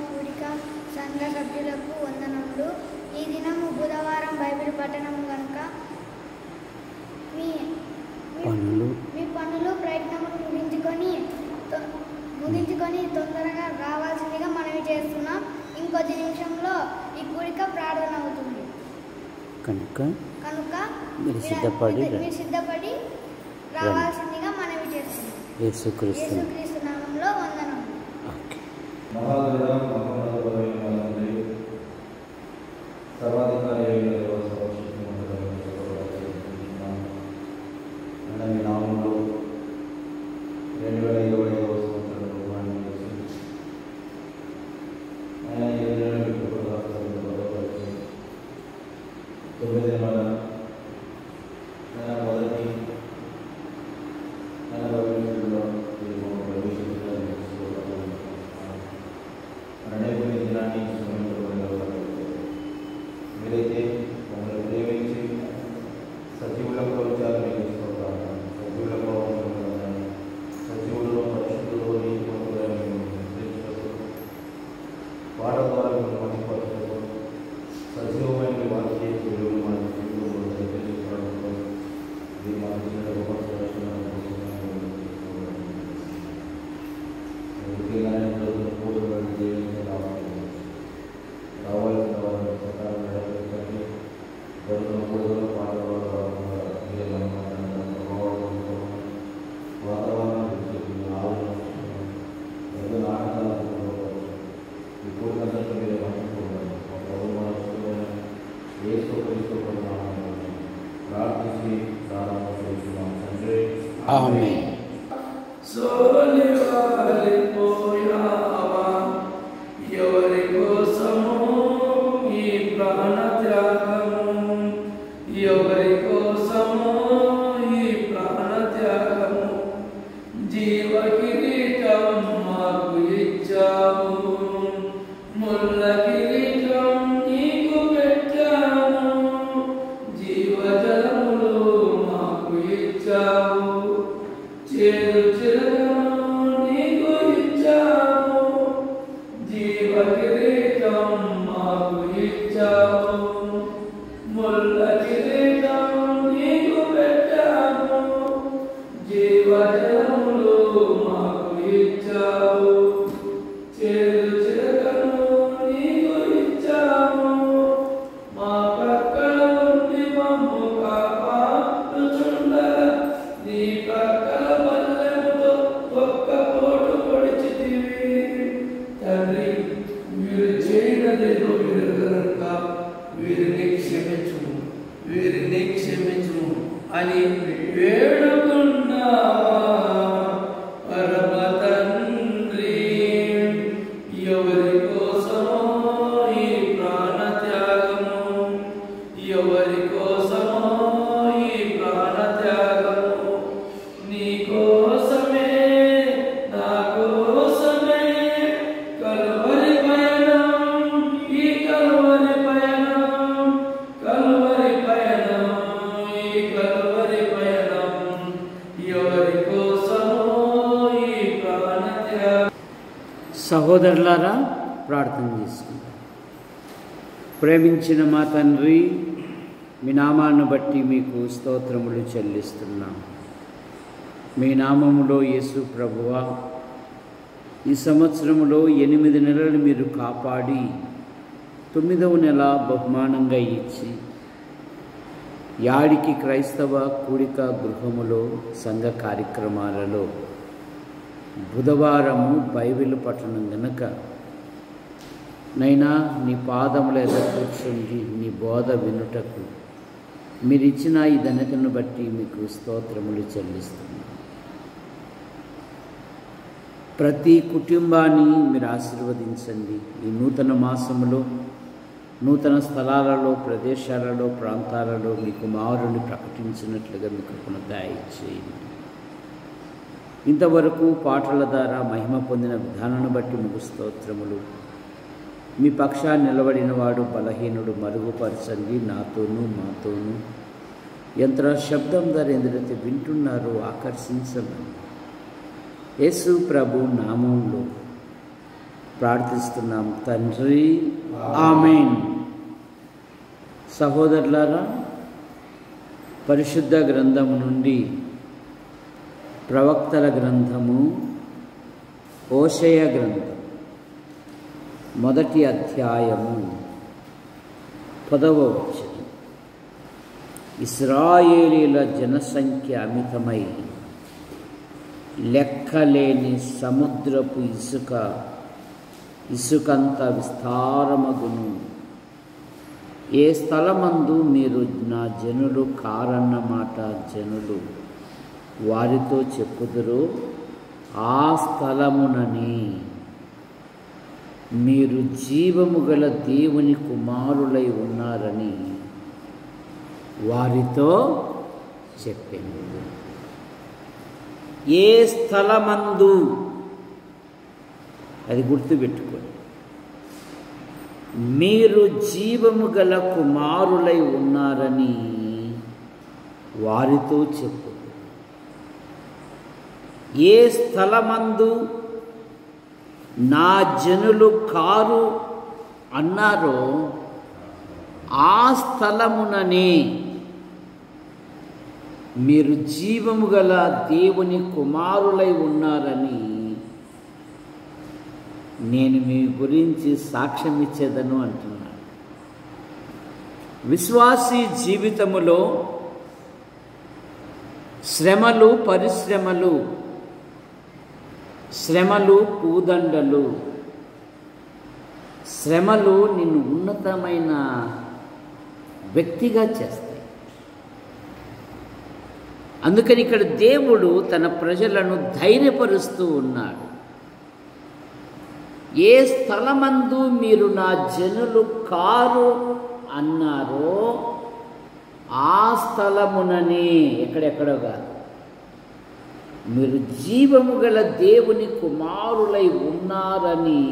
కూడిక సంఘ సభ్యులకు వందనములు. ఈ దినము బుధవారం బైబిల్ పఠనము కనుక మీ పనులు ప్రయత్నములు ముగించుకొని తొందరగా రావాల్సిందిగా మనవి చేస్తున్నాం. ఇంకొద్ది నిమిషంలో ఈ కూడిక ప్రార్థన అవుతుంది కనుక మీరు సిద్ధపడి రావాల్సిందిగా మనవి చేస్తున్నాం. యేసుక్రీస్తు నామములో వందనములు. ఆమేన్. ఎవరి కోసము ఈ ప్రాణ త్యాగము, ఎవరి కోసము ఈ ప్రాణ త్యాగము, జీవ కిరీటం మాకు ఇచ్చావు, ముళ్ళ కిరీటం నీకు పెట్టాము, జీవజలములు మాకు ఇచ్చావు, చేదు చిరకను నీకు ఇచ్చాము, జీవ కిరీటం మాకు ఇచ్చావు, ముళ్ళ కిరీటం నీకు పెట్టాము, జీవజలములు మాకు ఇచ్చావు, చేదు చిరకను నీకు ఇచ్చాము, మా ప్రక్కన ఉండి మమ్ము కాపాడుచుండగా నీ ప్రక్కన బల్లెముతో ఒక్క పోటు పొడిచితివి. తండ్రి, వీరు చేయనదేదో వీరు కనుక వీరిని క్షమించుము అని వేడుకున్నావా పరమ తండ్రి. ఎవరి కోసమో ఈ ప్రాణ త్యాగము, ఎవరి కోసమో ఈ ప్రాణ త్యాగము, నీ కోసమే నా కోసమే కలువరి పయనం, ఈ కలువరి పయనం, కలువరి పయనం, ఈ కలువరి పయనం, ఎవరి కోసమో ఈ ప్రాణ త్యాగం. సహోదరులారా, ప్రార్థన చేసుకుంటాం. ప్రేమించిన మా తండ్రి, మీ నామాన్ని బట్టి మీకు స్తోత్రములు చెల్లిస్తున్నాం. మీ నామములో యేసు ప్రభువా, ఈ సంవత్సరములో 8 నెలలు మీరు కాపాడి 9వ నెల బహుమానంగా ఇచ్చి యాడికి క్రైస్తవ కూడిక గృహములో సంఘ కార్యక్రమాలలో బుధవారము బైబిల్ పఠనం గనక నైనా నీ పాదముల ఎదుట కూర్చుండి నీ బోధ వినుటకు మీరిచ్చిన ఈ ధన్యతను బట్టి మీకు స్తోత్రములు చెల్లిస్తున్నాను. ప్రతి కుటుంబాన్ని మీరు ఆశీర్వదించండి. ఈ నూతన మాసములో నూతన స్థలాలలో, ప్రదేశాలలో, ప్రాంతాలలో మీ కుమారుని ప్రకటించినట్లుగా మీ కృపను దయచేయండి. ఇంతవరకు పాటల ద్వారా మహిమ పొందిన విధానాన్ని బట్టి మీకు స్తోత్రములు. మీ పక్షాన్ని నిలబడిన వాడు బలహీనుడు మరుగుపరచండి. నాతోనూ మాతోనూ యంత్ర శబ్దం ద్వారా ఎందుకైతే వింటున్నారో ఆకర్షించమని యేసు ప్రభు నామంలో ప్రార్థిస్తున్నాం తండ్రి, ఆమేన్. సహోదరులారా, పరిశుద్ధ గ్రంథము నుండి ప్రవక్తల గ్రంథము హోషేయ గ్రంథం 1వ అధ్యాయము 10వ వచనం. ఇశ్రాయేలీల జనసంఖ్య అమితమై లెక్కలేని సముద్రపు ఇసుకంత విస్తారమగును. ఏ స్థలమందు మీరు నా జనులు కారన్న మాట జనులు వారితో చెప్పుదురో ఆ స్థలమునని మీరు జీవము గల దేవుని కుమారులై ఉన్నారని వారితో చెప్పాను. ఏ స్థలమందు, అది గుర్తుపెట్టుకోండి, మీరు జీవము గల కుమారులై ఉన్నారని వారితో చెప్పు. ఏ స్థలమందు నా జనులు కారు అన్నారో ఆ స్థలముననే మీరు జీవము గల దేవుని కుమారులై ఉన్నారని నేను మీ గురించి సాక్ష్యం ఇచ్చేదను అంటున్నాను. విశ్వాసీ జీవితములో శ్రమలు, పరిశ్రమలు, శ్రమలు, పూదండలు, శ్రమలు నిన్ను ఉన్నతమైన వ్యక్తిగా చేస్తాయి. అందుకని ఇక్కడ దేవుడు తన ప్రజలను ధైర్యపరుస్తూ ఉన్నాడు. ఏ స్థలమందు మీరు నా జనులు కారు అన్నారో ఆ స్థలముననే, ఎక్కడెక్కడో కాదు, మీరు జీవము గల దేవుని కుమారులై ఉన్నారని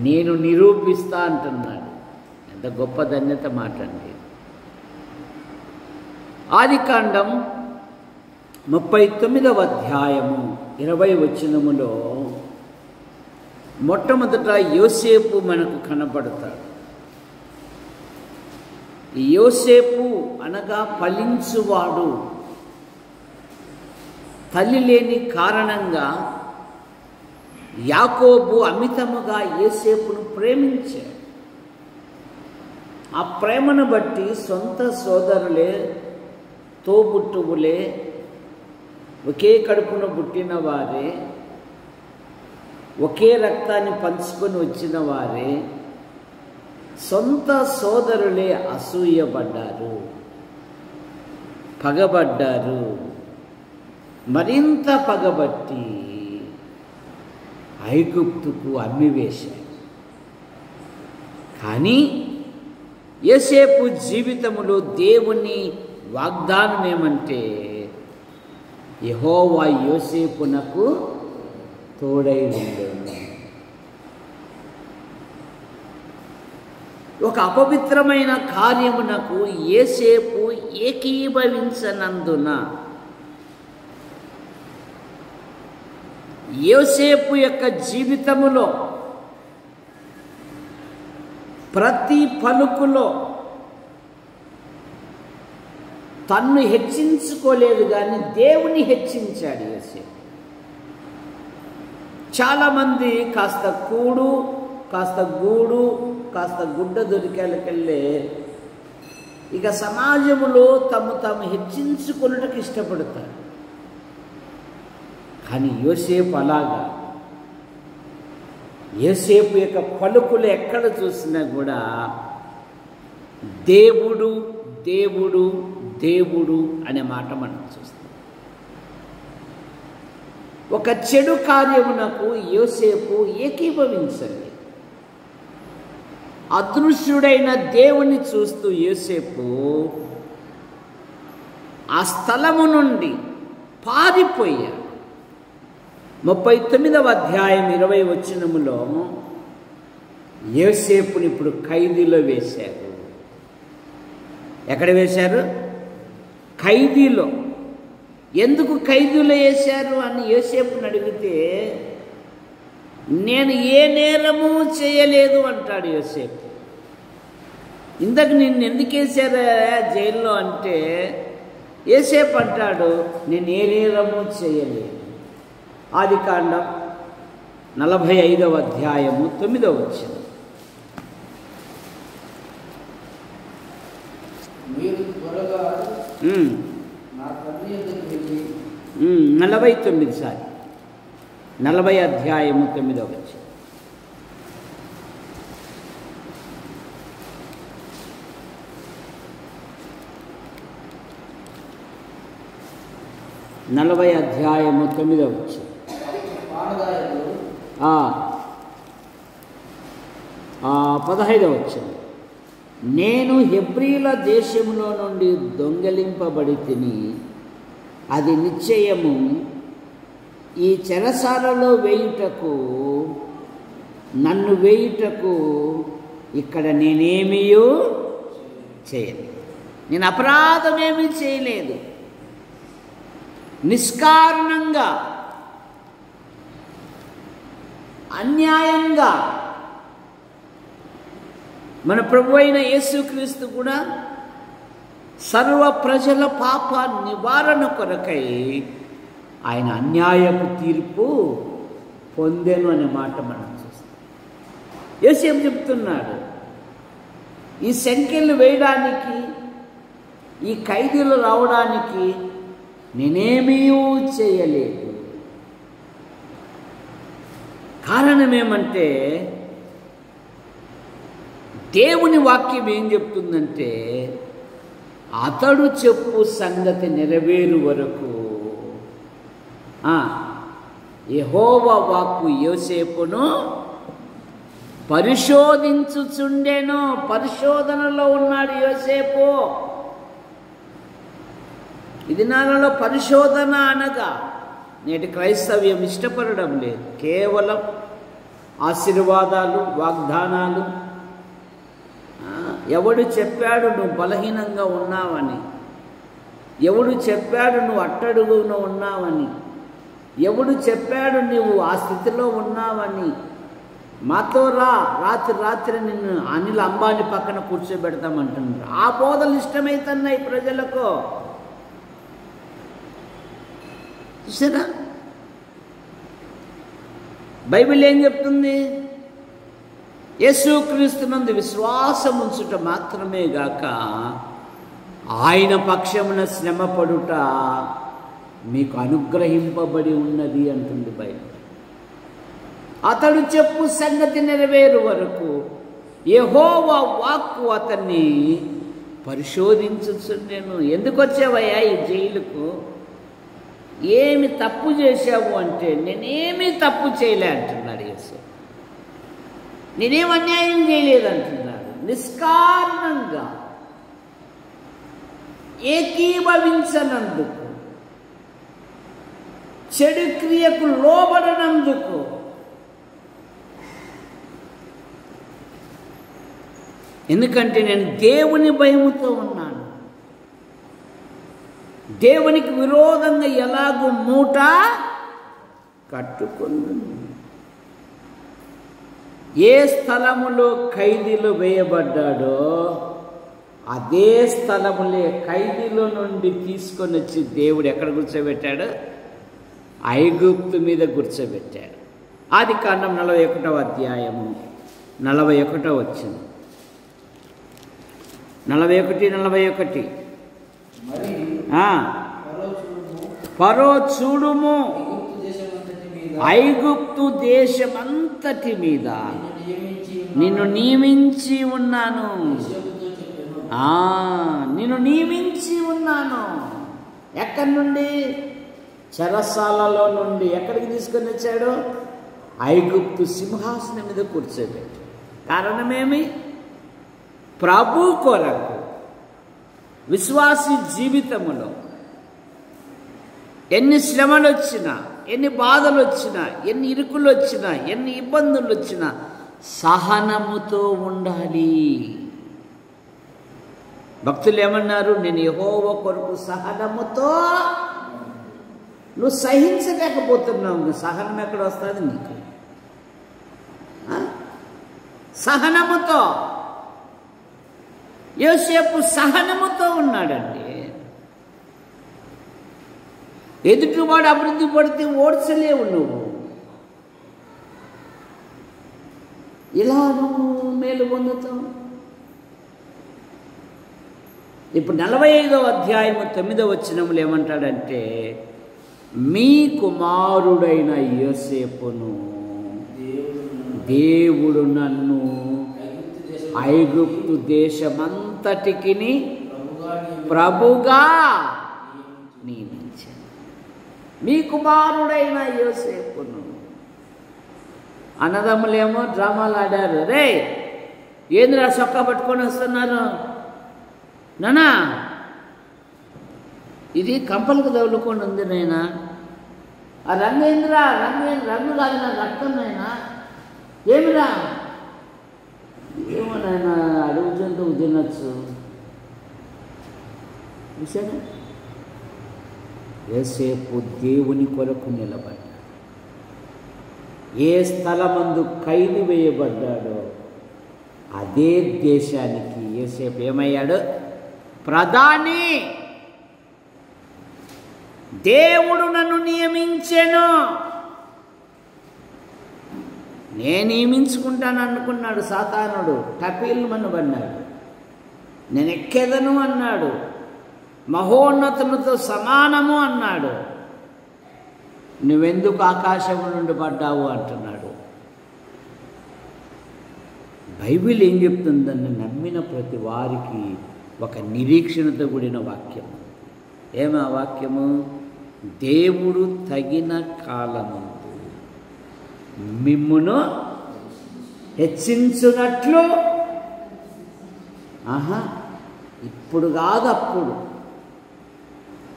నేను నిరూపిస్తా అంటున్నాడు. ఎంత గొప్ప ధన్యత మాటండి. ఆదికాండం 39వ అధ్యాయము 20వ వచనములో మొట్టమొదట యోసేపు మనకు కనపడతాడు. యోసేపు అనగా ఫలించువాడు. తల్లి లేని కారణంగా యాకోబు అమితముగా యోసేపును ప్రేమించాడు. ఆ ప్రేమను బట్టి సొంత సోదరులే, తోబుట్టువులే, ఒకే కడుపున పుట్టిన వారే, ఒకే రక్తాన్ని పంచుకొని వచ్చిన వారే, సొంత సోదరులే అసూయపడ్డారు, పగబడ్డారు. మరింత పగబట్టి ఐగుప్తుకు అమ్మివేశారు. కానీ యోసేపు జీవితంలో దేవుని వాగ్దానం ఏమంటే, యెహోవా యోసేపునకు తోడై ఉండేను. ఒక అపవిత్రమైన కార్యమునకు యోసేపు ఏకీభవించనందున యోసేపు యొక్క జీవితములో ప్రతి పలుకులో తన్ను హెచ్చించుకోలేదు, కానీ దేవుని హెచ్చించాడు యోసేపు. చాలామంది కాస్త కూడు, కాస్త గూడు, కాస్త గుడ్డ దొరికేలకెళ్ళే ఇక సమాజంలో తాము హెచ్చించుకొనుటకు ఇష్టపడతారు. కానీ యోసేపు అలాగా, యోసేపు యొక్క పలుకులు ఎక్కడ చూసినా కూడా దేవుడు దేవుడు దేవుడు అనే మాట మనం చూస్తాం. ఒక చెడు కార్యమునకు యోసేపు ఏకీభవించలేదు. అదృశ్యుడైన దేవుని చూస్తూ యోసేపు ఆ స్థలము నుండి పారిపోయాడు. 39వ అధ్యాయం 20వ వచనములో యోసేపుని ఇప్పుడు ఖైదీలో వేశారు. ఎక్కడ వేశారు? ఖైదీలో. ఎందుకు ఖైదీలో వేశారు అని యోసేపుని అడిగితే నేను ఏ నేరము చేయలేదు అంటాడు యోసేపు. ఇంతకు నిన్ను ఎందుకు వేసారా జైల్లో అంటే యోసేపు అంటాడు నేను ఏ నేరము చేయలేదు. ఆదికాండం 45వ అధ్యాయము 9వ వచనం. మీరు త్వరగా నా తండ్రి యొద్దకు వెళ్ళి 49 సారి 40 అధ్యాయము 9వ వచనం. నలభై అధ్యాయము 9వ వచనం. పానదాయకులు 15వ వచనం. నేను హెబ్రీల దేశంలో నుండి దొంగలింపబడి తిని అది నిశ్చయము ఈ చెరసాలలో వేయుటకు నన్ను వేయుటకు ఇక్కడ నేనేమీ చేయలేదు. నేను అపరాధమేమీ చేయలేదు. నిష్కారణంగా అన్యాయంగా మన ప్రభు అయిన యేసుక్రీస్తు కూడా సర్వ ప్రజల పాప నివారణ కొరకై ఆయన అన్యాయపు తీర్పు పొందెను అనే మాట మనం చూస్తాం. యేసు చెప్తున్నాడు, ఈ సంఖ్యలు వేయడానికి, ఈ ఖైదీలు రావడానికి నేనేమీ చేయలేదు. కారణం ఏమంటే దేవుని వాక్యం ఏం చెప్తుందంటే అతడు చెప్పు సంగతి నెరవేరు వరకు యెహోవా వాక్కు యోసేపును పరిశోధించుచుండెను. పరిశోధనలో ఉన్నాడు యోసేపు. ఇది నాలో పరిశోధన అనగా నేటి క్రైస్తవ్యం ఇష్టపడడం లేదు. కేవలం ఆశీర్వాదాలు, వాగ్దానాలు. ఎవడు చెప్పాడు నువ్వు బలహీనంగా ఉన్నావని? ఎవడు చెప్పాడు నువ్వు అట్టడుగున ఉన్నావని? ఎవడు చెప్పాడు నువ్వు ఆ స్థితిలో ఉన్నావని? మాతో రాత్రి నిన్ను అనిల్ అంబానీ పక్కన కూర్చోబెడతామంటున్నారు. ఆ బోధలు ఇష్టమైతున్నాయి ప్రజలకు. చూసారా, బైబిల్ ఏం చెప్తుంది? యేసుక్రీస్తునందు విశ్వాసం ఉంచుట మాత్రమే గాక ఆయన పక్షమున శ్రమపడుట మీకు అనుగ్రహింపబడి ఉన్నది అంటుంది బైబిల్. అతడు చెప్పు సంగతి నెరవేరు వరకు యెహోవా వాక్కు అతన్ని పరిశోధించుచుండెను. ఎందుకు వచ్చావయ్యా ఈ జైలుకు? ఏమి తప్పు చేశావు అంటే నేనేమీ తప్పు చేయలే అంటున్నాడు యేసు. నేనేం అన్యాయం చేయలేదంటున్నాడు. నిష్కారణంగా ఏకీభవించనందుకు, చెడు క్రియకు లోబడనందుకు, ఎందుకంటే నేను దేవుని భయముతో ఉన్నాను. దేవునికి విరోధంగా ఎలాగూ మూట కట్టుకున్నాను. ఏ స్థలములో ఖైదీలు వేయబడ్డాడో అదే స్థలములే ఖైదీలో నుండి తీసుకొని వచ్చి దేవుడు ఎక్కడ కూర్చోబెట్టాడు? ఐగుప్తు మీద కూర్చోబెట్టాడు. ఆదికాండం 41వ అధ్యాయము 41వ వచనం. 41 మరి ఫరో చూడుము ఐగుప్తు దేశమంతటి మీద నిన్ను నియమించి ఉన్నాను. నిన్ను నియమించి ఉన్నాను. ఎక్కడి నుండి? చెరసాలలో నుండి. ఎక్కడికి తీసుకొని వచ్చాడు? ఐగుప్తు సింహాసనం మీద కూర్చోబెట్టాడు. కారణమేమి? ప్రభు కొరకు విశ్వాసి జీవితములో ఎన్ని శ్రమలు వచ్చినా, ఎన్ని బాధలు వచ్చినా, ఎన్ని ఇరుకులు వచ్చినా, ఎన్ని ఇబ్బందులు వచ్చినా సహనముతో ఉండాలి. భక్తులు ఏమన్నారు? నేను యెహోవా కొరకు సహనముతో. నువ్వు సహించలేకపోతున్నావు, సహనం ఎక్కడ వస్తుంది నీకు? సహనముతో. యోసేపు సహనముతో ఉన్నాడండి. ఎదుటివాడు అభివృద్ధి పడితే ఓడ్చలేవు నువ్వు. ఇలా నువ్వు మేలు పొందుతావు. ఇప్పుడు 45వ అధ్యాయము 9వ వచనములు ఏమంటాడంటే, మీ కుమారుడైన యోసేపును దేవుడు నన్ను ఐగుప్తు దేశమంతటికి ప్రభుగా నియమించాను. మీ కుమారుడైన యోసేపును. అన్నదమ్ములేమో డ్రామాలు ఆడారు. రే ఏంద్రా చొక్కా పట్టుకొని వస్తున్నారు నానా, ఇది కంపలకు తగులుకొని ఉంది నైనా. ఆ రంగు ఏందిరా, రంగు కాదు నా రక్తం నైనా. ఏమిరా? ఏమో నాయన, అడుగు జంతువు తినచ్చు. చూసారా, యోసేపు దేవుని కొరకు నిలబడ్డాడు. ఏ స్థలమందు ఖైదు వేయబడ్డాడో అదే దేశానికి యోసేపు ఏమయ్యాడు? ప్రధాని. దేవుడు నన్ను నియమించెను. నేను నియమించుకుంటాను అనుకున్నాడు సాతానుడు. టపీల్మనబడ్డాడు. నేను ఎక్కేదను అన్నాడు. మహోన్నతునితో సమానము అన్నాడు. నువ్వెందుకు ఆకాశము నుండి పడ్డావు అంటున్నాడు. బైబిల్ ఏం చెప్తుందని నమ్మిన ప్రతి వారికి ఒక నిరీక్షణతో కూడిన వాక్యం. ఏమా వాక్యము? దేవుడు తగిన కాలమందు మిమ్మును హెచ్చించునట్లు. ఇప్పుడు కాదు, అప్పుడు.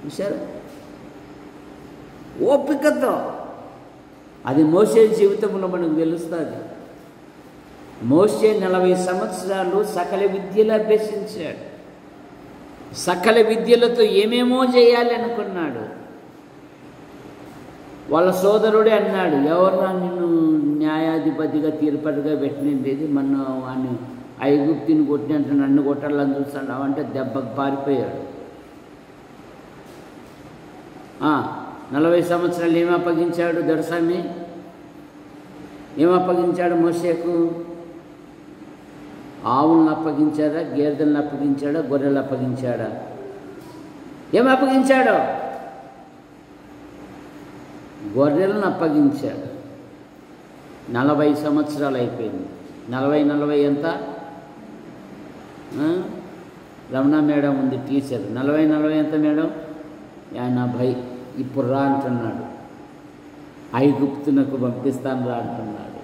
చూశారు, ఓపికతో. అది మోసే జీవితంలో మనకు తెలుస్తుంది. మోసే 40 సంవత్సరాలు సకల విద్యలు అభ్యసించాడు. సకల విద్యలతో ఏమేమో చేయాలి అనుకున్నాడు. వాళ్ళ సోదరుడే అన్నాడు, ఎవరు నిన్ను న్యాయాధిపతిగా తీర్పడిగా పెట్టినది, మన వాడిని ఐగుప్తిని కొట్టినట్టు నన్ను కొట్టాలని చూస్తాడు అంటే దెబ్బకు పారిపోయాడు. 40 సంవత్సరాలు ఏమి అప్పగించాడు దొరసామి? ఏమి అప్పగించాడు మోసేకు? ఆవులను అప్పగించాడా, గేదెలను అప్పగించాడా, గొర్రెలు అప్పగించాడా? ఏమి అప్పగించాడు? గొర్రెలను అప్పగించాడు. 40 సంవత్సరాలు అయిపోయింది. 40 ఎంత? రమణ మేడం ఉంది టీచర్. 40 ఎంత మేడం? 80. ఇప్పుడు రా అంటున్నాడు. ఐగుప్తునకు పంపిస్తాను రా అంటున్నాడు.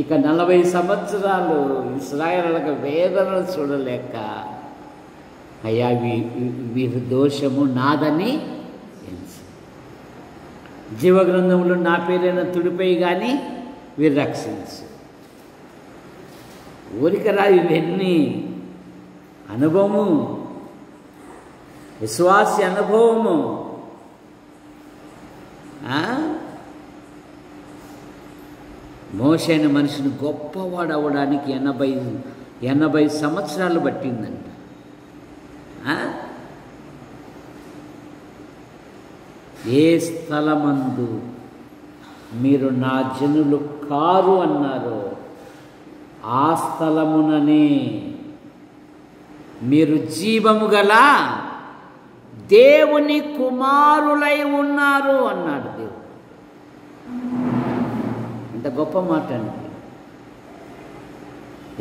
ఇక 40 సంవత్సరాలు ఇశ్రాయేలులకు వేదనలు చూడలేక, అయ్యా వీరి దోషము నాదని జీవగ్రంథంలో నా పేరైన తుడిపై కానీ వీరు రక్షించు. ఊరికరా ఇవన్నీ అనుభవము, విశ్వాసి అనుభవము. మోషే అనే మనిషిని గొప్పవాడు అవ్వడానికి 80 సంవత్సరాలు పట్టిందంట. ఏ స్థలమందు మీరు నా జనులు కారు అన్నారో ఆ స్థలముననే మీరు జీవము గల దేవుని కుమారులై ఉన్నారు అన్నాడు దేవుడు. ఎంత గొప్ప మాట అండి.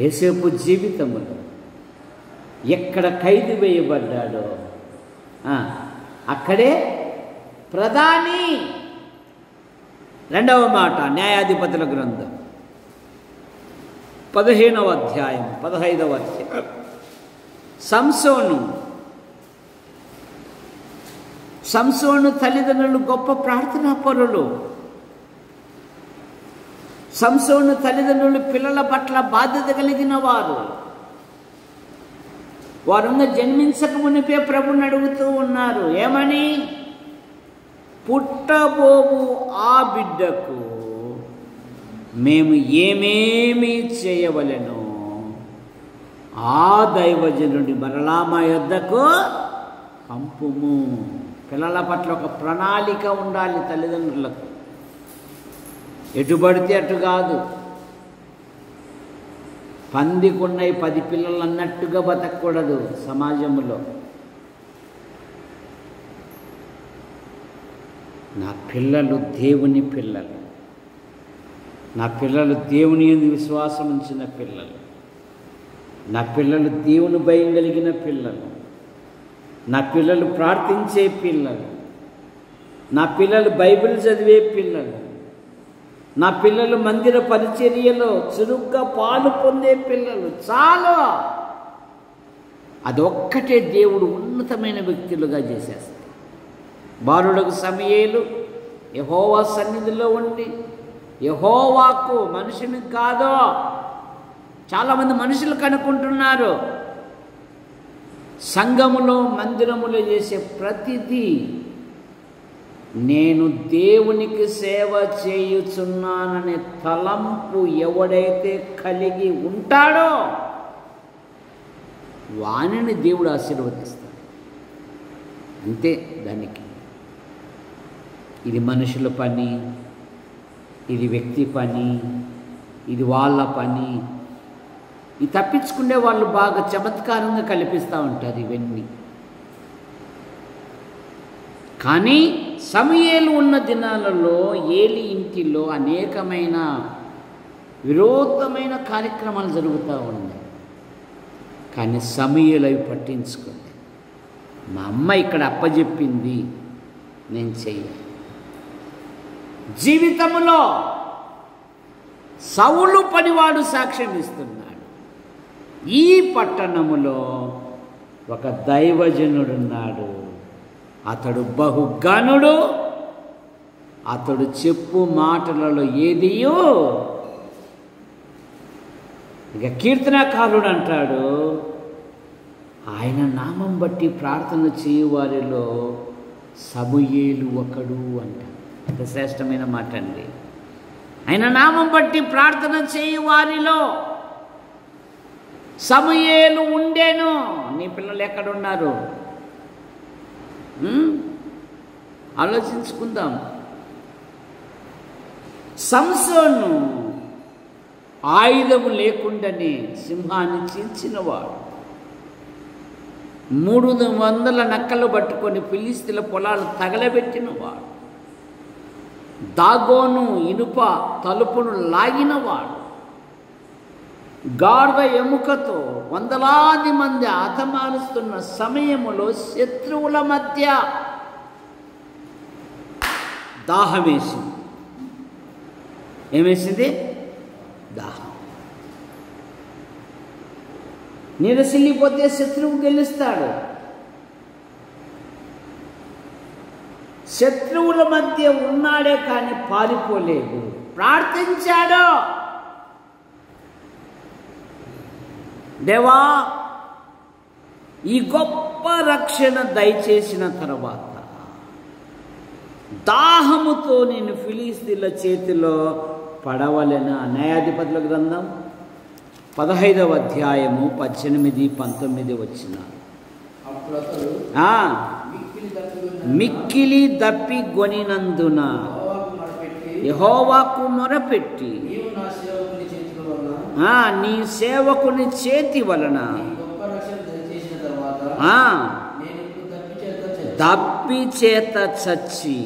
యోసేపు జీవితములో ఎక్కడ ఖైదు వేయబడ్డాడో అక్కడే ప్రధాని. 2వ మాట న్యాయాధిపతుల గ్రంథం 15వ అధ్యాయం 15వ అధ్యాయం. సంసోను తల్లిదండ్రులు గొప్ప ప్రార్థనా పరులు. సంసోను తల్లిదండ్రులు పిల్లల పట్ల బాధ్యత కలిగిన వారు. వారున్న జన్మించక మునిపే ప్రభుని అడుగుతూ ఉన్నారు. ఏమని? పుట్టబోవు ఆ బిడ్డకు మేము ఏమేమి చేయవలెనో ఆ దైవజనుడి మరలా మా యొద్దకు పంపుము. పిల్లల పట్ల ఒక ప్రణాళిక ఉండాలి తల్లిదండ్రులకు. ఎటుబడితే అటు కాదు. పందికున్నై 10 పిల్లలు అన్నట్టుగా బతకూడదు సమాజంలో. నా పిల్లలు దేవుని పిల్లలు, నా పిల్లలు దేవుని యందు విశ్వాసం ఉంచిన పిల్లలు, నా పిల్లలు దేవుని భయం కలిగిన పిల్లలు, నా పిల్లలు ప్రార్థించే పిల్లలు, నా పిల్లలు బైబిల్ చదివే పిల్లలు, నా పిల్లలు మందిర పరిచర్యలో చురుగ్గా పాలు పొందే పిల్లలు. చాలు. అదొక్కటే దేవుడు ఉన్నతమైన వ్యక్తులుగా చేసేస్తాడు. బాలుడకు సమూయేలు యెహోవా సన్నిధిలో ఉండి యెహోవాకు, మనుషుని కాదో. చాలామంది మనుషులు కనుక్కుంటున్నారు. సంఘములో మందిరములో చేసే ప్రతిదీ నేను దేవునికి సేవ చేయుచున్నాననే తలంపు ఎవడైతే కలిగి ఉంటాడో వానిని దేవుడు ఆశీర్వదిస్తాడు. అంతే. దానికి ఇది మనుషుల పని, ఇది వ్యక్తి పని, ఇది వాళ్ళ పని. ఈ తప్పించుకునే వాళ్ళు బాగా చమత్కారంగా కల్పిస్తూ ఉంటారు ఇవన్నీ. కానీ సమూయేలు ఉన్న దినాలలో ఏలి ఇంటిలో అనేకమైన విరోధమైన కార్యక్రమాలు జరుగుతూ ఉన్నాయి. కానీ సమూయేలు అవి పట్టించుకుంది. మా అమ్మ ఇక్కడ అప్పచెప్పింది, నేను చెయ్యాలి. జీవితంలో సౌలు పనివాడు సాక్ష్యం ఇస్తున్నాడు. ఈ పట్టణములో ఒక దైవజనుడున్నాడు. అతడు బహుగనుడు. అతడు చెప్పు మాటలలో ఏదియో. ఇక కీర్తనకారుడు అంటాడు, ఆయన నామం బట్టి ప్రార్థన చేయువారిలో సమూయేలు ఒకడు అంట. ఎంత శ్రేష్టమైన మాట అండి. ఆయన నామం బట్టి ప్రార్థన చేయువారిలో సమూయేలు ఉండేను. నీ పిల్లలు ఎక్కడున్నారు? ఆలోచించుకుందాం. సంసోను ఆయుధము లేకుండానే సింహాన్ని చీల్చినవాడు. 300 నక్కలు పట్టుకొని ఫిలిస్తీన్ల పొలాలు తగలబెట్టినవాడు. దాగోను ఇనుప తలుపును లాగినవాడు. గాడిద ఎముకతో 100 మంది హతమారుస్తున్న సమయములో శత్రువుల మధ్య దాహం వేసింది. ఏమేసింది? దాహం. నిరసిల్లిపోతే శత్రువు గెలుస్తాడు. శత్రువుల మధ్య ఉన్నాడే కానీ పారిపోలేదు. ప్రార్థించాడు, దేవా ఈ గొప్ప రక్షణ దయచేసిన తర్వాత దాహముతో నేను ఫిలిస్తీన్ల చేతిలో పడవలెనా. న్యాయాధిపతుల గ్రంథం 15వ అధ్యాయము 18, 19 వచనాలు. మిక్కిలి దప్పిగొనినందున యెహోవాకు మొరపెట్టి నీ సేవకుని చేతి వలన దప్పి చేత చచ్చి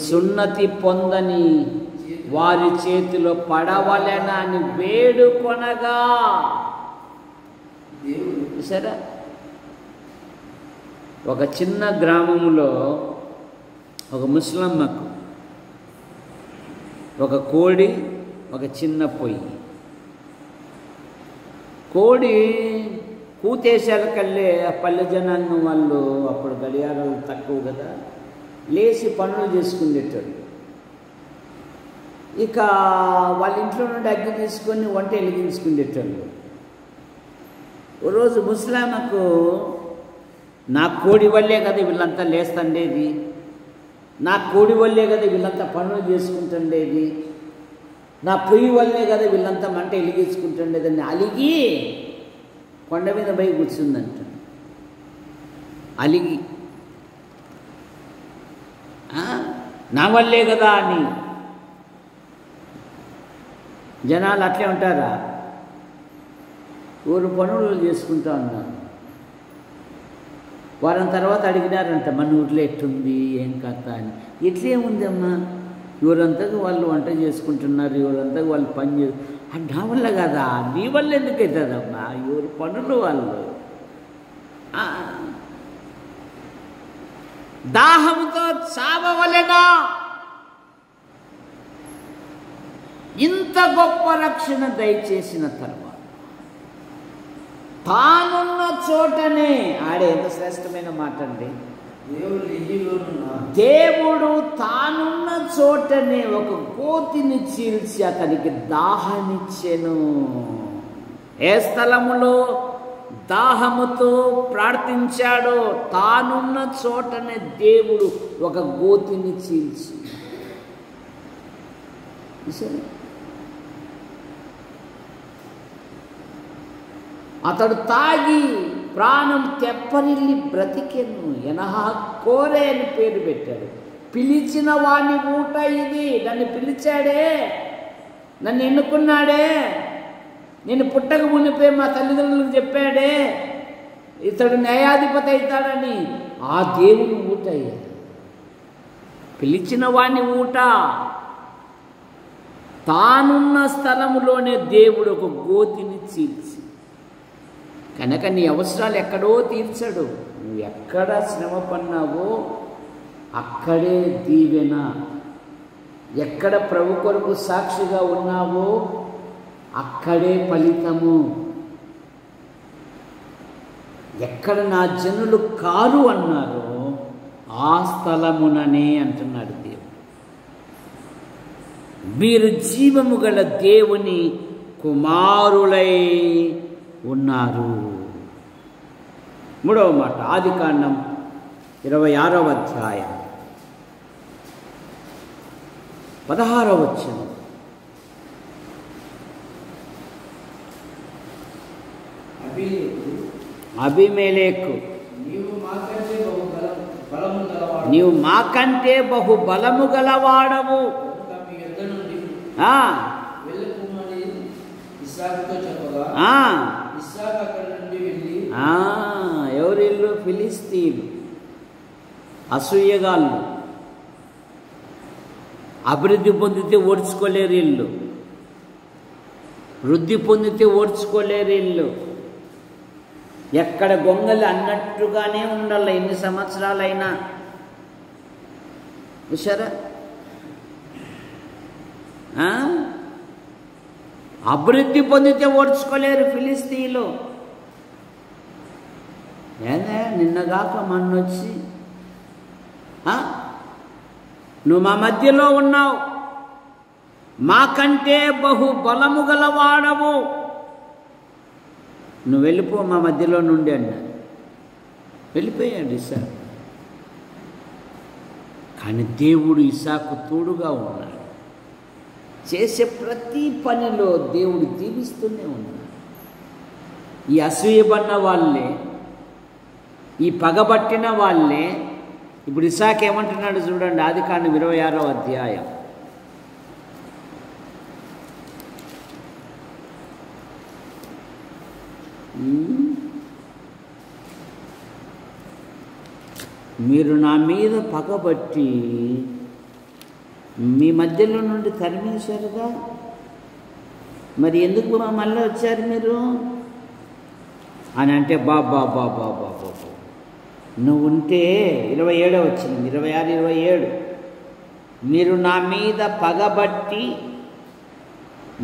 సున్నతి పొందని వారి చేతిలో పడవలెనని వేడుకొనగా. సరే, ఒక చిన్న గ్రామములో ఒక ముసలమ్మకు ఒక కోడి, ఒక చిన్న పొయ్యి. కోడి కూతేశాలకల్లే పల్లె జనాన్ని వాళ్ళు అప్పుడు గడియారాలు తక్కువ కదా, లేచి పనులు చేసుకునేటోళ్ళు. ఇక వాళ్ళ ఇంట్లో నుండి అగ్గి తీసుకొని వంట వెలిగించుకునేటోళ్ళు. ఓ రోజు ముసలామకు నా కోడి వల్లే కదా వీళ్ళంతా లేస్తుండేది, నా కోడి వల్లే కదా వీళ్ళంతా పనులు చేసుకుంటుండేది, నా పొయ్యి వల్లనే కదా వీళ్ళంతా మంట వెలిగించుకుంటుండేదాన్ని అలిగి కొండ మీద పోయి కూర్చుందంట. అలిగి నా వల్లే కదా అని. జనాలు అట్లే ఉంటారా? ఊరు పనులు చేసుకుంటూ ఉన్నారు. వారం తర్వాత అడిగినారంట, మన ఊర్లో ఎట్టుంది ఏం కథ అని. ఎట్లే ఉందమ్మా, ఎవరంతకు వాళ్ళు వంట చేసుకుంటున్నారు, ఎవరంతకు వాళ్ళు పని చేసు. నా వల్ల కదా, నీ వల్ల ఎందుకు అవుతుందమ్మా, ఎవరు పనులు వాళ్ళు. దాహంతో చావవలెనా? ఇంత గొప్ప రక్షణ దయచేసిన తర్వాత తానున్న చోటనే, ఆడే ఎంత శ్రేష్టమైన మాట అండి. దేవుడు తానున్న చోటనే ఒక కోతిని చీల్చి అతనికి దాహాన్నిచ్చెను. ఏ స్థలములో దాహముతో ప్రార్థించాడో తానున్న చోటనే దేవుడు ఒక గోతిని చీల్చి. అతడు తాగి ప్రాణం తెప్పరిల్లి బ్రతికెను. ఎనహా కోరే అని పేరు పెట్టాడు. పిలిచిన వాని ఊట ఇది. నన్ను పిలిచాడే, నన్ను ఎన్నుకున్నాడే, నేను పుట్టక మునిపే మా తల్లిదండ్రులకు చెప్పాడే ఇతడు న్యాయాధిపతి అవుతాడని. ఆ దేవుని ఊట పిలిచిన వాని ఊట. తానున్న స్థలములోనే దేవుడు ఒక గోతిని చీల్చి. కనుక నీ అవసరాలు ఎక్కడో తీర్చడు. నువ్వు ఎక్కడ శ్రమ పన్నావో అక్కడే దీవెన. ఎక్కడ ప్రభు కొరకు సాక్షిగా ఉన్నావో అక్కడే ఫలితము. ఎక్కడ నా జనులు కారు అన్నారో ఆ స్థలముననే అంటున్నాడు దేవుడు. మీరు జీవము గల దేవుని కుమారులై ఉన్నారు. మూడవ మాట, ఆదికాండం 26వ అధ్యాయం 16వ వచనం. అబీమెలెకు, నీవు మాకంటే బహు బలము గలవాడవు. ఎవరిల్లు? ఫిలిస్తీన్లు, అసూయగాళ్ళు. అభివృద్ధి పొందితే ఓడ్చుకోలేరు ఇల్లు, వృద్ధి పొందితే ఓడ్చుకోలేరు ఇల్లు. ఎక్కడ గొంగలి అన్నట్టుగానే ఉండాలి ఎన్ని సంవత్సరాలైనా. చూసారా? అభివృద్ధి పొందితే ఓడ్చుకోలేరు ఫిలిస్తీన్లు. ఏదే నిన్నగాక మొన్నొచ్చి నువ్వు మా మధ్యలో ఉన్నావు, మాకంటే బహు బలము గలవాడవు, నువ్వు వెళ్ళిపో మా మధ్యలో నుండి అన్నాడు. వెళ్ళిపోయాడు ఇసాకు. కానీ దేవుడు ఇసాకు తోడుగా ఉన్నాడు. చేసే ప్రతి పనిలో దేవుడు దీవిస్తూనే ఉన్నాడు. ఈ అసూయబడిన వాళ్ళే, ఈ పగబట్టిన వాళ్ళే ఇప్పుడు ఇసాకు ఏమంటున్నాడు చూడండి. ఆదికాండం 26వ అధ్యాయం 1 మీరు నా మీద పగబట్టి మీ మధ్యలో నుండి తరిమేశారుగా, మరి ఎందుకు మళ్ళీ వచ్చారు మీరు అని అంటే, బాబా బాబా బాబా నువ్వు ఉంటే 27 వచ్చింది, 26, 27. మీరు నా మీద పగబట్టి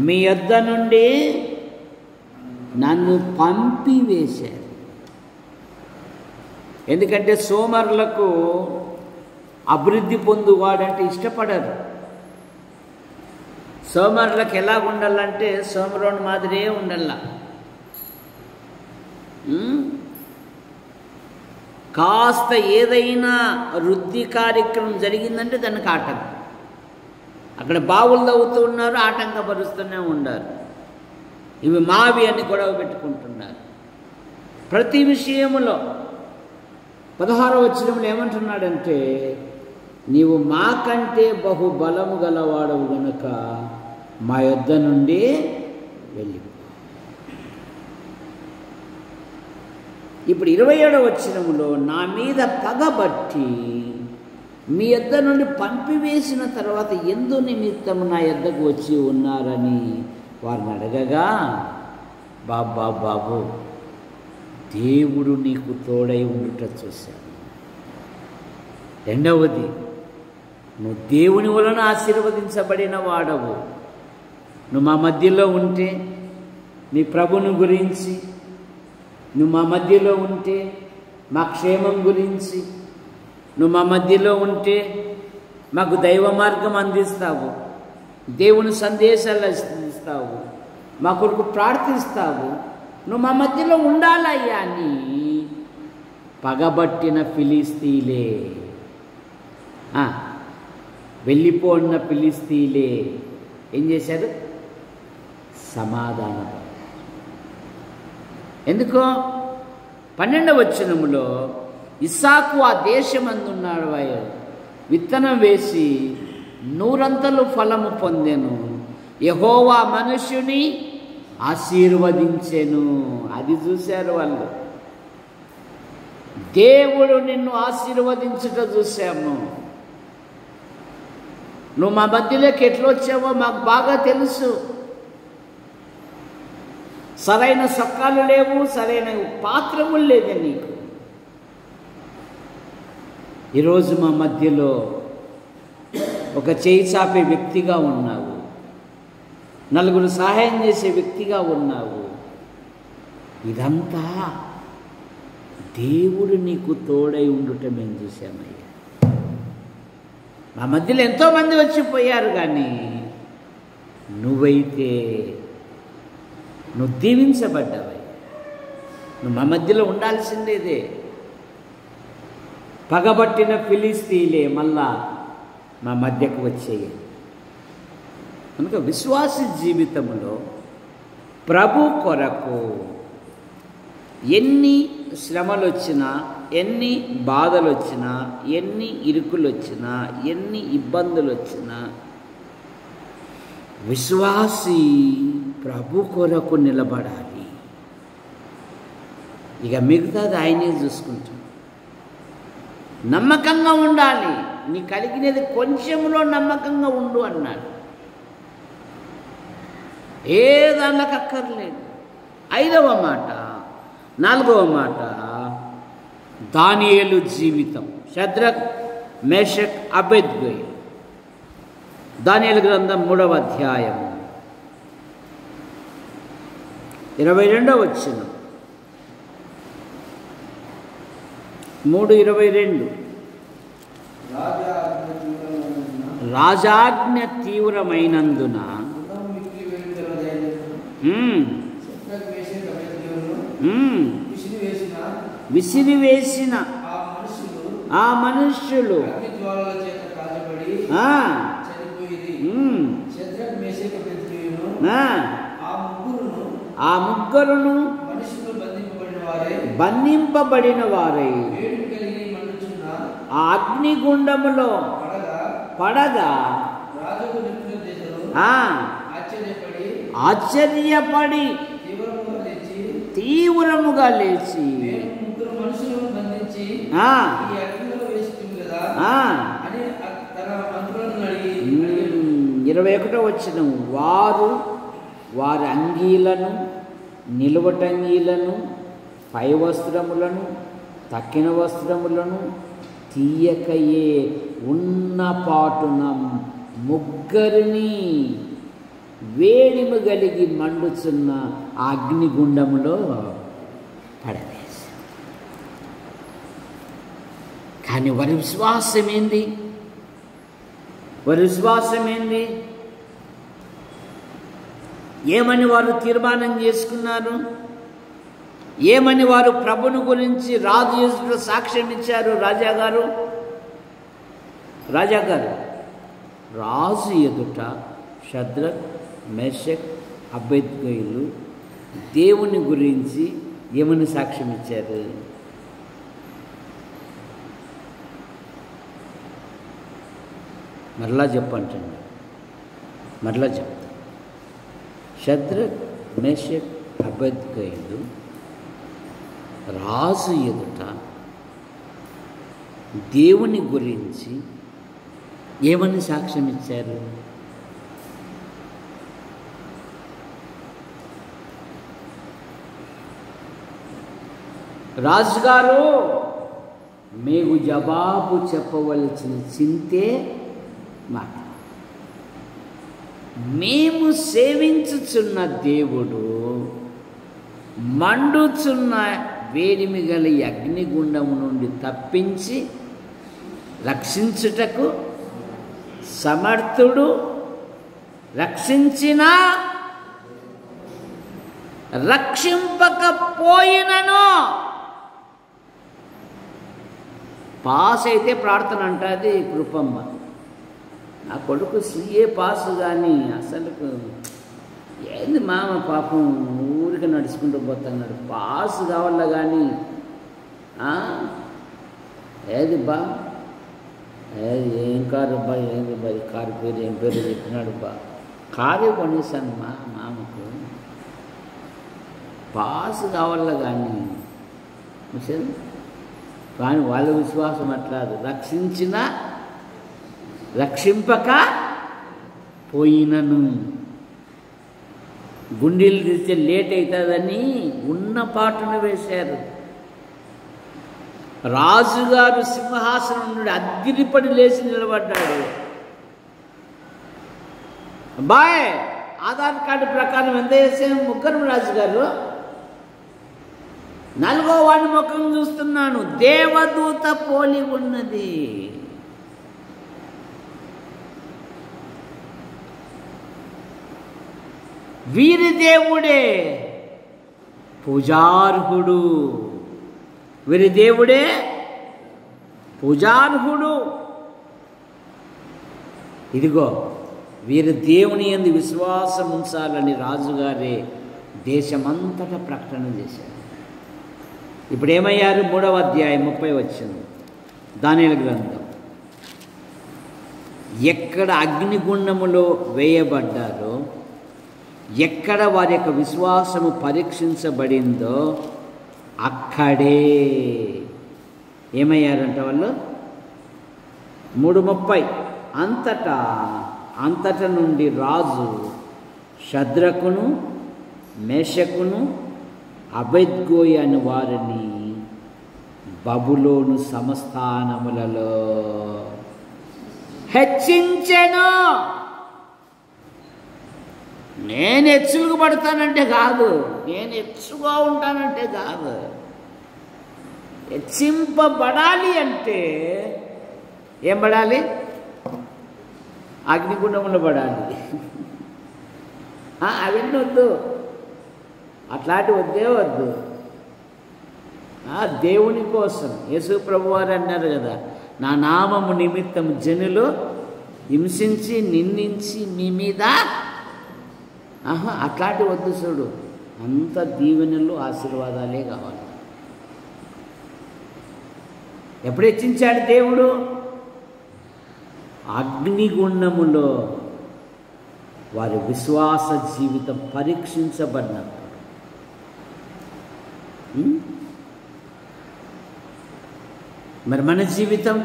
మీ యొద్ద నుండి నన్ను పంపివేశారు. ఎందుకంటే సోమరులకు అభివృద్ధి పొందువాడంటే ఇష్టపడరు. సోమరులకు ఎలా ఉండాలంటే సోమరోని మాదిరే ఉండాల. కాస్త ఏదైనా వృద్ధి కార్యక్రమం జరిగిందంటే దానికి ఆటంకం. అక్కడ అక్కడ బావులు తవ్వుతూ ఉన్నారు, ఆటంకపరుస్తూనే ఉన్నారు. ఇవి మావి అని గొడవ పెట్టుకుంటున్నారు. ప్రతి విషయములో 16వ వచనంలో ఏమంటున్నాడంటే, నీవు మాకంటే బహుబలము గలవాడవు గనుక మా యొద్ద నుండి వెళ్ళిపో. ఇప్పుడు 27వ వచనములో, నా మీద పగబట్టి మీ యొద్ద నుండి పంపివేసిన తర్వాత ఎందు నిమిత్తము నా యొద్దకు వచ్చి ఉన్నారని వారిని అడగగా, బాబు దేవుడు నీకు తోడై ఉండుట చూశాను. రెండవది, నువ్వు దేవుని వలన ఆశీర్వదించబడిన వాడవు. నువ్వు మా మధ్యలో ఉంటే నీ ప్రభుని గురించి, నువ్వు మా మధ్యలో ఉంటే మా క్షేమం గురించి, నువ్వు మా మధ్యలో ఉంటే మాకు దైవ మార్గం అందిస్తావు, దేవుని సందేశాలు అందిస్తావు, మా కొరకు ప్రార్థిస్తావు, నువ్వు మా మధ్యలో ఉండాలయ్యా అని పగబట్టిన ఫిలిస్తీలే, వెళ్ళిపోన్న ఫిలిస్తీలే ఏం చేశారు? సమాధానం. ఎందుకో 12వ వచనములో, ఇస్సాకు ఆ దేశమందున్నాడు, విత్తనం వేసి 100 ఫలము పొందెను, యెహోవా మనుష్యుని ఆశీర్వదించెను. అది చూశారు వాళ్ళు. దేవుడు నిన్ను ఆశీర్వదించుట చూశాము. నువ్వు మా మధ్యలోకి ఎట్లా వచ్చావో మాకు బాగా తెలుసు. సరైన సొక్కాలు లేవు, సరైన పాత్రములు లేదే నీకు. ఈరోజు మా మధ్యలో ఒక చేయి చాపే వ్యక్తిగా ఉన్నావు, నలుగురు సహాయం చేసే వ్యక్తిగా ఉన్నావు. ఇదంతా దేవుడు నీకు తోడై ఉండుట మేము చూసామయ్యా. మా మధ్యలో ఎంతోమంది వచ్చిపోయారు, కానీ నువ్వైతే నువ్వు దీవించబడ్డావయ్యా. నువ్వు మా మధ్యలో ఉండాల్సిందేదే. పగబట్టిన ఫిలిస్తీలే మళ్ళా మా మధ్యకు వచ్చేయి. కనుక విశ్వాస జీవితంలో ప్రభు కొరకు ఎన్ని శ్రమలు వచ్చినా, ఎన్ని బాధలు వచ్చినా, ఎన్ని ఇరుకులు వచ్చినా, ఎన్ని ఇబ్బందులు వచ్చినా, విశ్వాసి ప్రభు కొరకు నిలబడాలి. ఇక మిగతాది ఆయనే చూసుకుంటాం. నమ్మకంగా ఉండాలి. నీ కలిగినది కొంచెంలో నమ్మకంగా ఉండు అన్నాడు. ఏ దానికి అక్కర్లేదు. 5వ మాట, 4వ మాట, దానియేలు జీవితం. షద్రక్, మేషక్, అబేద్గో. దానియేలు గ్రంథం 3వ అధ్యాయం 22వ వచనం. 3:22. రాజాజ్ఞ తీవ్రమైనందున విసిరివేసిన ఆ మనుష్యులు ఆ ముగ్గురును బంధింపబడిన వారై ఆ అగ్నిగుండములో పడగా ఆశ్చర్యపడి తీవ్రముగా లేచి 21వ వచనం, వారి అంగీలను, నిలువటంగీలను, పై వస్త్రములను, తక్కిన వస్త్రములను తీయకయే ఉన్న పాటున ముగ్గురిని వేడిము కలిగి మండుచున్న ఆ అగ్నిగుండములో పడవేసి. కానీ వారి విశ్వాసం ఏంది? ఏమని వారు తీర్మానం చేసుకున్నారు? ఏమని వారు ప్రభుని గురించి రాజు సాక్ష్యం ఇచ్చారు? రాజాగారు రాజు ఎదుట షద్రక్ మేషక్ అబేద్నెగోలు దేవుని గురించి ఏమని సాక్ష్యం ఇచ్చారు? మరలా చెప్పంటండి, మరలా చెప్తా. షద్రక్ మేషక్ అబేద్నెగోలు రాజు ఎదుట దేవుని గురించి ఏమని సాక్ష్యం ఇచ్చారు? రాజుగారు, మీకు జవాబు చెప్పవలసిన చింతే మాట. మేము సేవించుచున్న దేవుడు మండుచున్న వేడిమి గల అగ్నిగుండము నుండి తప్పించి రక్షించుటకు సమర్థుడు, రక్షించినా రక్షింపకపోయినను. పాస్ అయితే ప్రార్థన అంటుంది కృపమ్మ. నా కొడుకు CA పాస్ కానీ అసలు ఏంది మామ పాపం ఊరికి నడుచుకుంటూ పోతున్నాడు, పాస్ కావాల కానీ ఏది బా ఏది ఏం కారు బా, ఏంది బా ఈ కారు పేరు ఏం పేరు చెప్పినాడు బా, కారే కొనేసాను మా మామకు, పాస్ కావాల కానీ కానీ వాళ్ళ విశ్వాసం అట్లాదు. రక్షించిన రక్షింపక పోయినను. గుండెలు తెస్తే లేట్ అవుతుందని ఉన్న పాటను వేశారు. రాజుగారు సింహాసనం నుండి అగ్గిరిపడి లేచి నిలబడ్డాడు. అబ్బాయ్, ఆధార్ కార్డు ప్రకారం ఎంత చేసాం? ముగ్గురు రాజుగారు. 4వ వాడి ముఖం చూస్తున్నాను, దేవదూత పోలి ఉన్నది. వీరి దేవుడే పూజార్హుడు, వీరి దేవుడే పూజార్హుడు. ఇదిగో వీరి దేవుని యందు విశ్వాసం ఉంచాలని రాజుగారే దేశమంతటా ప్రకటన చేశారు. ఇప్పుడు ఏమయ్యారు? 3వ అధ్యాయం 30 వచ్చింది దానియేలు గ్రంథం. ఎక్కడ అగ్నిగుండములో వేయబడ్డారో, ఎక్కడ వారి యొక్క విశ్వాసము పరీక్షించబడిందో అక్కడే ఏమయ్యారంట వాళ్ళు? 3:30 అంతట నుండి రాజు షద్రకును మేషకును అబేద్నెగో అని వారిని బబులోను సంస్థానములలో హెచ్చించెను. నేను హెచ్చులకు పడతానంటే కాదు, నేను హెచ్చుగా ఉంటానంటే కాదు. హెచ్చింపబడాలి అంటే ఏం పడాలి? అగ్నిగుండంలో పడాలి. అవన్నీ వద్దు, అట్లాంటి వద్దే వద్దు. దేవుని కోసం యేసు ప్రభువారు అన్నారు కదా, నా నామము నిమిత్తం జనులు హింసించి నిందించి మీ మీద అట్లాంటి వద్దు. చూడు, అంత దీవెనలు ఆశీర్వాదాలే కావాలి. ఎప్పుడు హెచ్చించాడు దేవుడు? అగ్నిగుండములో వారి విశ్వాస జీవితం పరీక్షించబడినప్పుడు. మరి మన జీవితం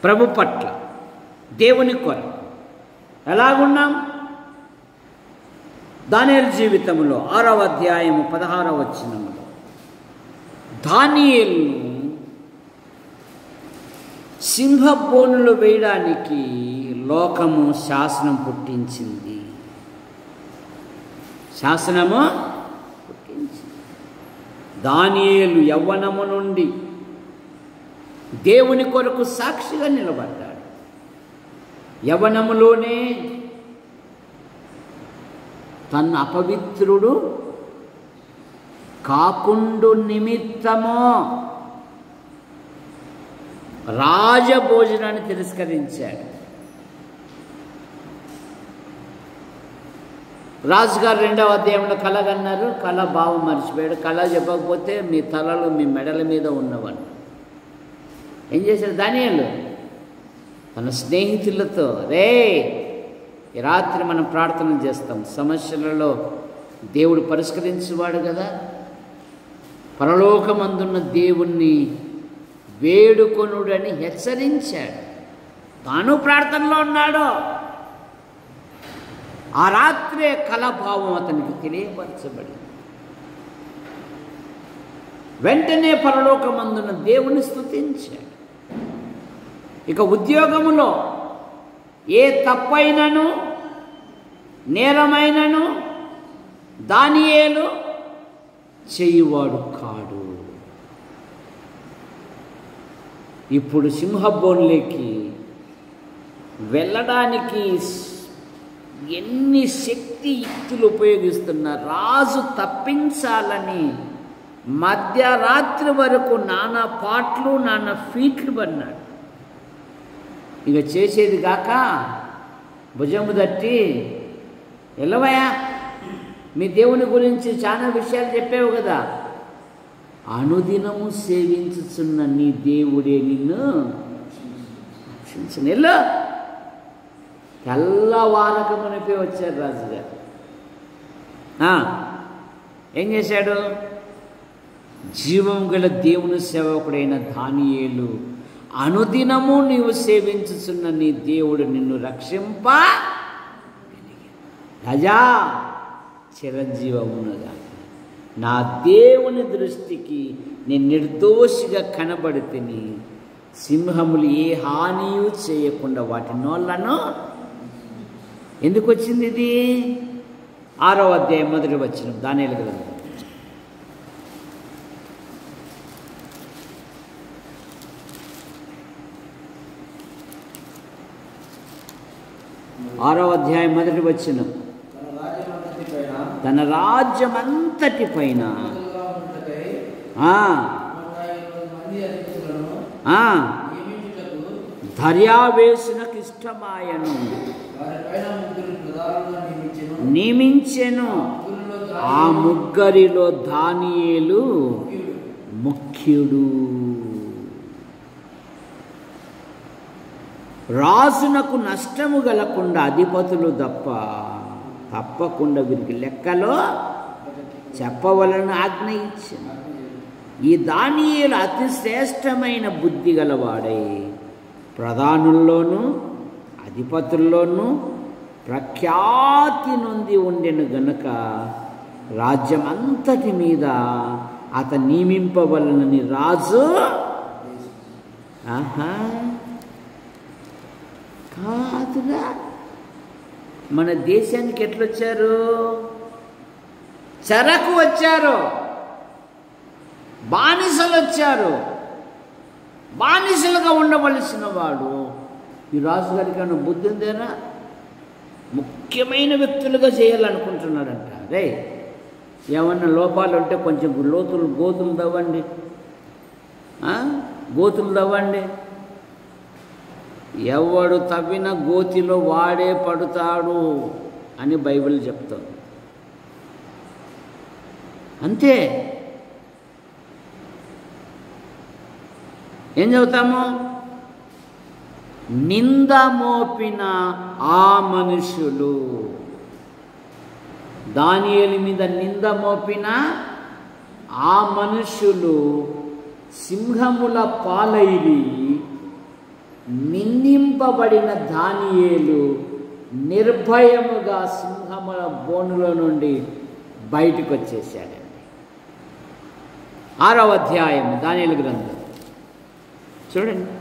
ప్రభు పట్ల దేవుని కొరకు ఎలాగున్నాం? దానియేలు జీవితంలో 6వ అధ్యాయము 16వ వచనములో దానియేలును సింహబోనులో వేయడానికి లోకము శాసనం పుట్టించింది. శాసనము పుట్టించింది. దానియేలు యవ్వనము నుండి దేవుని కొరకు సాక్షిగా నిలబడ్డాడు. యవ్వనములోనే తన అపవిత్రుడు కాకుండు నిమిత్తము రాజభోజనాన్ని తిరస్కరించాడు. రాజుగారు 2వ అధ్యాయంలో కళ కన్నారు. కళ భావం మర్చిపోయాడు. కళ చెప్పకపోతే మీ తలలు మీ మెడల మీద ఉన్నవాడు. ఏం చేశాడు దానియేలు? తన స్నేహితులతో, రే ఈ రాత్రి మనం ప్రార్థన చేస్తాం, సమస్యలలో దేవుడు పరిష్కరించేవాడు కదా, పరలోకమందున్న దేవుణ్ణి వేడుకొనుడని హెచ్చరించాడు. తాను ప్రార్థనలో ఉన్నాడు. ఆ రాత్రే కళాభావం అతనికి తెలియపరచబడింది. వెంటనే పరలోకమందున్న దేవుని స్తుతించాడు. ఇక ఉద్యోగములో ఏ తప్పైనను నేరమైనను దానియేలు చేయువాడు కాడు. ఇప్పుడు సింహబోన్లోకి వెళ్ళడానికి ఎన్ని శక్తి యుక్తులు ఉపయోగిస్తున్నా రాజు తప్పించాలని మధ్యరాత్రి వరకు నానా పాటలు నానా ఫీట్లు పడినాడు. ఇక చేసేది కాక భుజము తట్టి, ఎల్లవయ్యా మీ దేవుని గురించి చాలా విషయాలు చెప్పావు కదా, అనుదినము సేవించుచున్న నీ దేవుడే నిన్ను రక్షించును. ఎల్లో తెల్లవారకమునిపై వచ్చారు రాజుగారు. ఏం చేశాడు? జీవం గల దేవుని సేవకుడైన దానియేలు, అనుదినము నీవు సేవించుచున్న నీ దేవుడు నిన్ను రక్షింప రాజా చిరంజీవమునగా నా దేవుని దృష్టికి నేను నిర్దోషిగా కనబడితిని. సింహములు ఏ హానియు చేయకుండా వాటి నోళ్లను. ఎందుకు వచ్చింది ఇది? 6వ అధ్యాయం 1వ వచనం దానియేలు గ్రంథం. ఆరవ అధ్యాయం 1వ వచనం. తన రాజ్యమంతటి పైన దర్యావేశునకు ఇష్టమాయను నియమించెను. ఆ ముగ్గురిలో దానియేలు ముఖ్యుడు. రాజునకు నష్టము గలకుండా అధిపతులు తప్పకుండా వీరికి లెక్కలో చెప్పవలని ఆజ్ఞ ఇచ్చాను. ఈ దానియేలు అతి శ్రేష్టమైన బుద్ధి గలవాడై ప్రధానుల్లోనూ అధిపతుల్లోనూ ప్రఖ్యాతి నొంది ఉండెను గనుక రాజ్యం అంతటి మీద అతను నియమింపవలనని రాజు కాదుగా. మన దేశానికి ఎట్లొచ్చారు? చెరకు వచ్చారు, బానిసలు వచ్చారు. బానిసలుగా ఉండవలసిన వాడు ఈ రాజుగారికి అన్న బుద్ధి ఉందేనా? ముఖ్యమైన వ్యక్తులుగా చేయాలనుకుంటున్నాడంట. రే ఏమన్నా లోపాలు ఉంటే కొంచెం గోతులు తవ్వండి, గోతులు తవ్వండి. ఎవడు తవ్విన గోతిలో వాడే పడుతాడు అని బైబిల్ చెప్తుంది. అంతే. ఏం చదువుతాము? నింద మోపిన ఆ మనుషులు, దానియేలు మీద నింద మోపిన ఆ మనుషులు సింహముల పాలైరి నిందింపబడిన దానియేలు నిర్భయముగా సింహముల బోనులో నుండి బయటకు వచ్చేసాడండి. 6వ అధ్యాయం దానియేలు గ్రంథం చూడండి,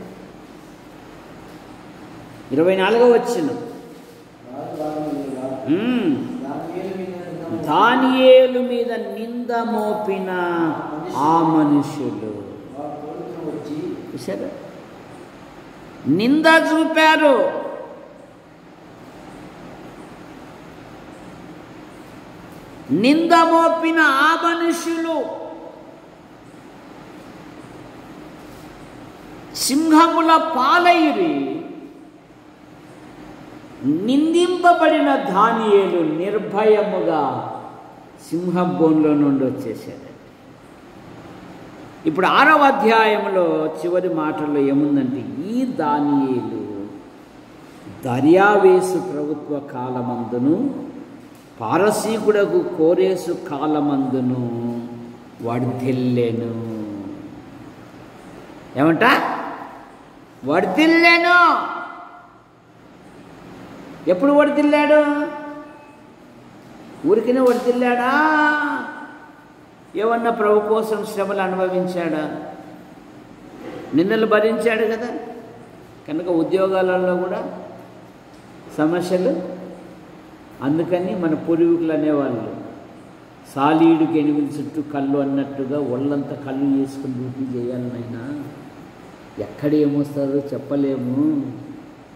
24వ వచనం. దానియేలు మీద నింద మోపిన ఆ మనుషులు చూసారా, నింద చూపారు. నింద మోపిన ఆ మనుషులు సింహముల పాలైరి నిందింపబడిన దానియేలు నిర్భయముగా సింహం బోన్లో నుండి వచ్చేసాడు. ఇప్పుడు 6వ అధ్యాయంలో చివరి మాటల్లో ఏముందంటే, ఈ దానియేలు దర్యావేసు ప్రభుత్వ కాలమందును పారసీకుడకు కోరేసు కాలమందును వర్ధిల్లెను. ఏమంట? వర్ధిల్లెను. ఎప్పుడు వర్ధిల్లాడు? ఊరికినే వర్ధిల్లాడా? ఏమన్నా ప్రభు కోసం శ్రమలు అనుభవించాడా? నిన్నలు భరించాడు కదా. కనుక ఉద్యోగాలలో కూడా సమస్యలు. అందుకని మన పూర్వీకులు అనేవాళ్ళు, సాలీడుకి 8 చుట్టూ కళ్ళు అన్నట్టుగా ఒళ్ళంతా కళ్ళు చేసుకుని డ్యూటీ చేయాలనైనా ఎక్కడ ఏమొస్తుందో చెప్పలేము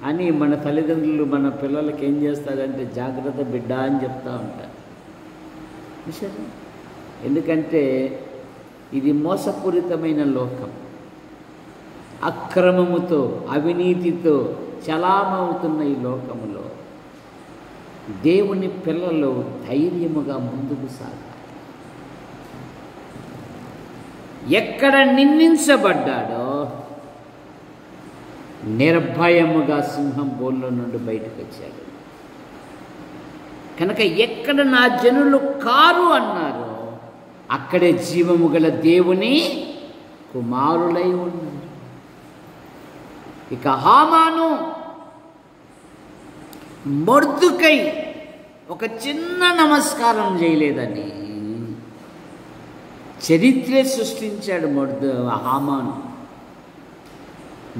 అని మన తల్లిదండ్రులు మన పిల్లలకి ఏం చేస్తారంటే, జాగ్రత్త బిడ్డ అని చెప్తూ ఉంటారు. సరే, ఎందుకంటే ఇది మోసపూరితమైన లోకం. అక్రమముతో అవినీతితో చలామవుతున్న ఈ లోకములో దేవుని పిల్లలు ధైర్యముగా ముందుకు సాగాలి. ఎక్కడ నిందించబడ్డాడో నిర్భయముగా సింహం బోన్లో నుండి బయటకు వచ్చాడు. కనుక ఎక్కడ నా జనులు కారు అన్నారో అక్కడే జీవము గల దేవుని కుమారులై ఉన్నారు. ఇక హామాను మొర్దుకై ఒక చిన్న నమస్కారం చేయలేదని చరిత్రే సృష్టించాడు. హామాను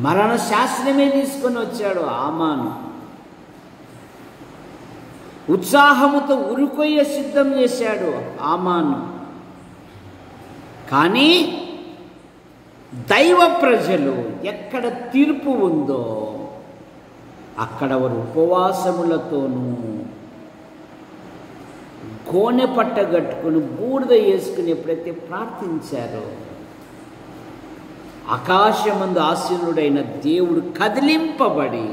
మరణ శాస్త్రమే తీసుకొని వచ్చాడు. హామాను ఉత్సాహముతో ఉరికొయ్య సిద్ధం చేశాడు హామాను. కానీ దైవ ప్రజలు ఎక్కడ తీర్పు ఉందో అక్కడ వారు ఉపవాసములతోనూ గోనె పట్ట కట్టుకుని బూడిద వేసుకుని ఎప్పుడైతే ప్రార్థించారో ఆకాశమందు ఆసీనుడైన దేవుడు కదిలింపబడి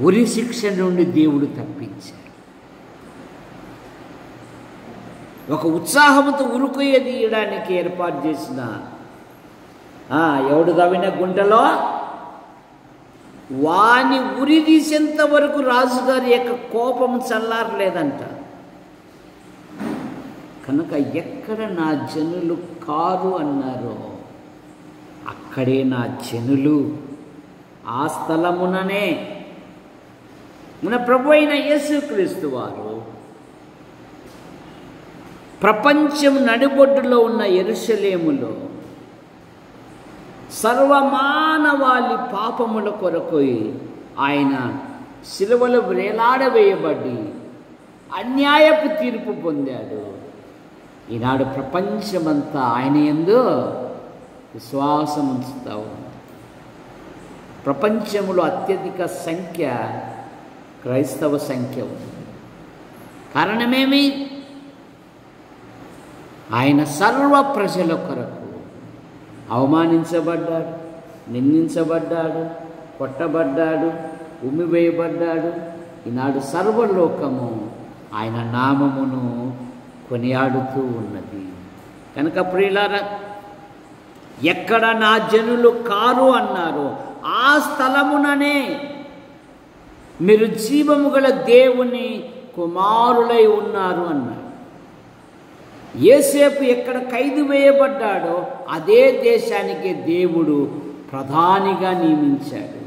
ఉరి శిక్ష నుండి దేవుడు తప్పించాడు. ఒక ఉత్సాహంతో ఉరుకొయ్య తీయడానికి ఏర్పాటు చేసిన ఎవడు తవ్విన గుంటలో వాని ఉరి తీసేంత వరకు రాజుగారి యొక్క కోపం చల్లారలేదంట. కనుక ఎక్కడ నా జనులు కారు అన్నారో అక్కడే నా జనులు. ఆ స్థలముననే మన ప్రభు అయిన యేసుక్రీస్తు వారు ప్రపంచం నడిబొడ్డులో ఉన్న యెరూషలేములో సర్వమానవాళి పాపముల కొరకు ఆయన శిలువలో వేలాడవేయబడి అన్యాయపు తీర్పు పొందాడు. ఈనాడు ప్రపంచమంతా ఆయన యందు విశ్వాసం ఉంచుతా ఉంది. ప్రపంచంలో అత్యధిక సంఖ్య క్రైస్తవ సంఖ్య ఉంది. కారణమేమి? ఆయన సర్వ ప్రజల కొరకు అవమానించబడ్డాడు, నిందించబడ్డాడు, కొట్టబడ్డాడు, ఉమ్మివేయబడ్డాడు. ఈనాడు సర్వలోకము ఆయన నామమును కొనియాడుతూ ఉన్నది. కనుక ప్రియులారా, ఎక్కడ నా జనులు కారు అన్నారో ఆ స్థలముననే మీరు జీవము గల దేవుని కుమారులై ఉన్నారు అన్నారు. యోసేపు ఎక్కడ ఖైదు వేయబడ్డాడో అదే దేశానికి దేవుడు ప్రధానిగా నియమించాడు.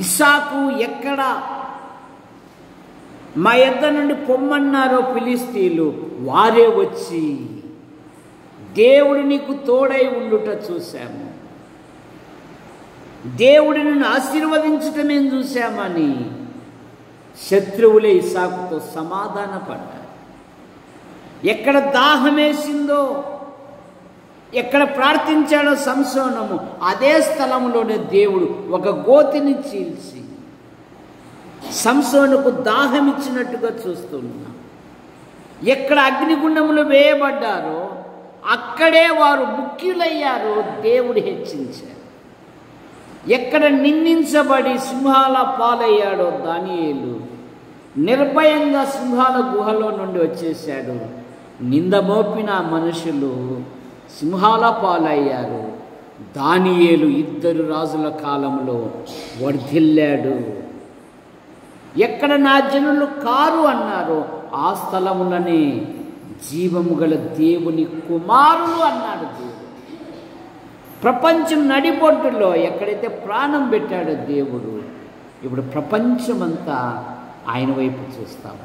ఇస్సాకు ఎక్కడ మా యొద్ద నుండి పొమ్మన్నారో ఫిలిస్తీయులు వారే వచ్చి దేవుడు నీకు తోడై ఉండుట చూశాము, దేవుడు నిన్ను ఆశీర్వదించటమే చూశామని శత్రువులే ఇస్సాకుతో సమాధానపడ్డారు. ఎక్కడ దాహమేసిందో, ఎక్కడ ప్రార్థించాడో సంసోనము అదే స్థలంలోనే దేవుడు ఒక గోతిని చీల్చి సంసోనుకు దాహం ఇచ్చినట్టుగా చూస్తున్నాం. ఎక్కడ అగ్నిగుండములు వేయబడ్డారో అక్కడే వారు ముఖ్యులయ్యారో దేవుడు హెచ్చించారు. ఎక్కడ నిందించబడి సింహాల పాలయ్యాడో దానియేలు నిర్భయంగా సింహాల గుహలో నుండి వచ్చేశాడు. నింద మోపిన మనుషులు సింహాల పాలయ్యారు. దానియేలు 2 రాజుల కాలంలో వర్ధిల్లాడు. ఎక్కడ నా జనులు కారు అన్నారో ఆ స్థలములనే జీవము గల దేవుని కుమారులు అన్నాడు దేవుడు. ప్రపంచం నడిబొడ్డులో ఎక్కడైతే ప్రాణం పెట్టాడో దేవుడు, ఇప్పుడు ప్రపంచమంతా ఆయన వైపు చూస్తాము.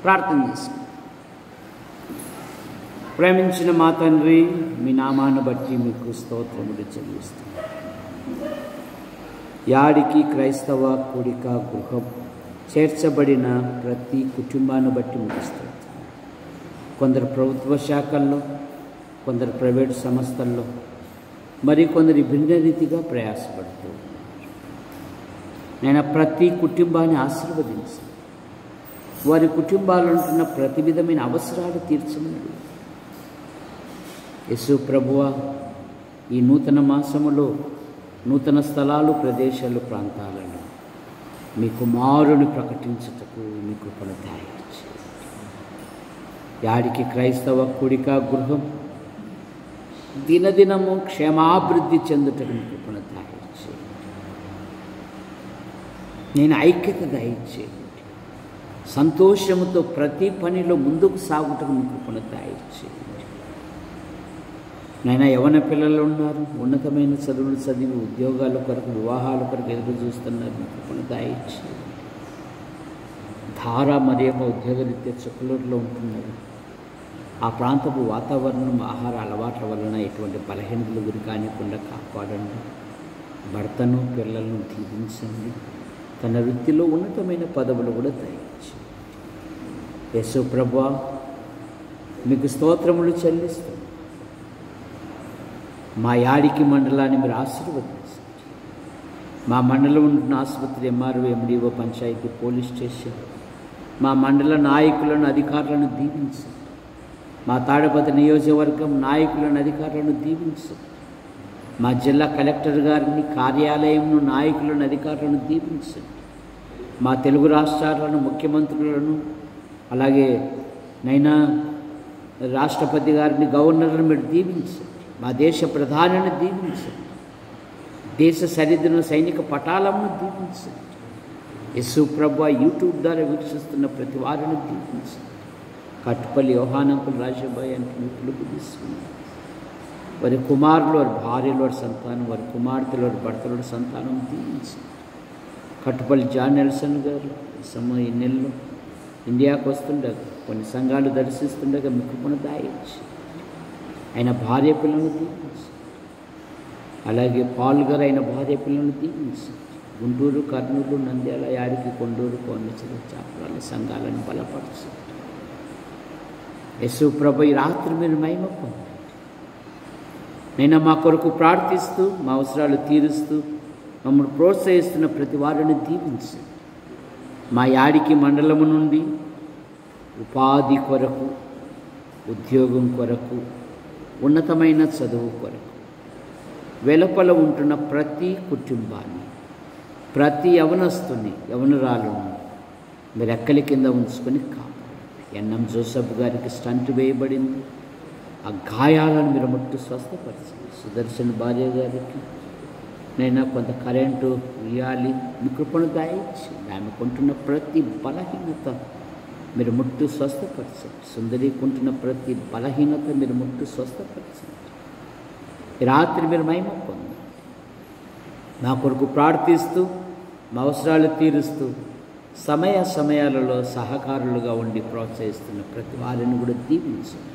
ప్రార్థన చేసుకుంటాం. ప్రేమించిన మా తండ్రి, మీ నామాన్ని బట్టి మీకు స్తోత్రములు చెల్లిస్తాం. యాడికి క్రైస్తవ కూడిక గృహం చేర్చబడిన ప్రతి కుటుంబాన్ని బట్టి మీకు స్తోత్రం. కొందరు ప్రభుత్వ శాఖల్లో, కొందరు ప్రైవేట్ సంస్థల్లో, మరి కొందరు భిన్న రీతిగా ప్రయాసపడుతూ నేను ప్రతి కుటుంబాన్ని ఆశీర్వదించి వారి కుటుంబాలు ఉంటున్న ప్రతి విధమైన అవసరాలు తీర్చమని యేసు ప్రభువా, ఈ నూతన మాసములో నూతన స్థలాలు, ప్రదేశాలు, ప్రాంతాలను మీ కుమారుని ప్రకటించుటకు మీ కృపను దయచేయండి. యాడికి క్రైస్తవ కూడిక గృహం దినదినము క్షేమాభివృద్ధి చెందుటకు మీ కృపను దయచేయండి. నేను ఐక్యత దయచేయండి. సంతోషముతో ప్రతి పనిలో ముందుకు సాగుటకు మీ కృపను దయచేయండి. నైనా యవన పిల్లలు ఉన్నారు, ఉన్నతమైన చదువులు చదివి ఉద్యోగాల కొరకు, వివాహాల కొరకు ఎదురు చూస్తున్నారు. మీ కృపను దయచేయండి. ధార మరియమ్మ ఉద్యోగరీత్యా చుక్కలూరులో ఉంటున్నారు. ఆ ప్రాంతపు వాతావరణం, ఆహార అలవాట్ల వలన ఎటువంటి బలహీనతలు గురి కానికుండా కాపాడండి. భర్తను, పిల్లలను దీవించండి. తన వృత్తిలో ఉన్నతమైన పదవులు కూడా దయచేయండి. యేసు ప్రభువా, మీకు స్తోత్రములు చెల్లిస్తాం. మా యాడికి మండలాన్ని మీరు ఆశీర్వదించండి. మా మండలం ఉంటున్న ఆసుపత్రి, MRO, MDO, panchayat, police station, మా మండల నాయకులను, అధికారులను దీవించండి. మా తాడపతి నియోజకవర్గం నాయకులను, అధికారులను దీవించండి. మా జిల్లా కలెక్టర్ గారిని, కార్యాలయంను, నాయకులను, అధికారులను దీవించండి. మా తెలుగు రాష్ట్రాలను, ముఖ్యమంత్రులను, అలాగే నైనా రాష్ట్రపతి గారిని, గవర్నర్ను మీరు దీవించండి. మా దేశ ప్రధానిని దీవించండి. దేశ సరిహద్దున సైనిక పటాలను దీవించండి. యేసు ప్రభువా, యూట్యూబ్ ద్వారా వీక్షిస్తున్న ప్రతి వారిని దీవించండి. కట్టుపల్లి యోహానంకులు, రాజబాయి అంటే పిలుపు తీసుకున్నారు. వారి కుమారులు, వారి భార్యలు, వారి సంతానం, వారి కుమార్తెలు, వారి భర్తల సంతానం దీవించండి. కట్టుపల్లి జాన్ నెల్సన్ గారు ఈ నెలలో ఇండియాకు వస్తుండగా, కొన్ని సంఘాలు దర్శిస్తుండగా మీ కృపను దయచేయండి. ఆయన భార్య పిల్లలను దీవించండి. అలాగే పాల్ గారు ఆయన భార్య పిల్లలను దీవించండి. గుంటూరు, కర్నూలు, నంద్యాల, యాడికి, కొండూరు, కోనసీమ, చాపరాల సంఘాలను బలపరచండి. యేసు ప్రభు, ఈ రాత్రి మీరు మహిమ పొందండి. నేను మా కొరకు ప్రార్థిస్తూ, మా అవసరాలు తీరుస్తూ, మమ్మల్ని ప్రోత్సహిస్తున్న ప్రతి వారిని దీవించండి. మా యాడికి మండలము నుండి ఉపాధి కొరకు, ఉద్యోగం కొరకు, ఉన్నతమైన చదువు కొరకు వెలుపల ఉంటున్న ప్రతి కుటుంబాన్ని, ప్రతి యవనస్తుని, యవనురాలను మీరు ఎక్కలి కింద ఉంచుకొని కాపాడండి. ఎన్ఎం జోసఫ్ గారికి స్టంట్ వేయబడింది. ఆ గాయాలను మీరు ముట్టు స్వస్థపరచండి. సుదర్శన్ భార్య గారికి నైనా కొంత కరెంటు ఇవ్వాలి, మీ కృపను దయచేయండి. ఆమెకుంటున్న ప్రతి బలహీనత మీరు ముట్టు స్వస్థపరచండి. సుందరీకుంటున్న ప్రతి బలహీనత మీరు ముట్టు స్వస్థపరచండి. ఈ రాత్రి మీరు మహిమ పొందండి. నా కొరకు ప్రార్థిస్తూ, మా అవసరాలు తీరుస్తూ, సమయాలలో సహకారులుగా ఉండి ప్రోత్సహిస్తున్న ప్రతి వారిని కూడా దీవించండి.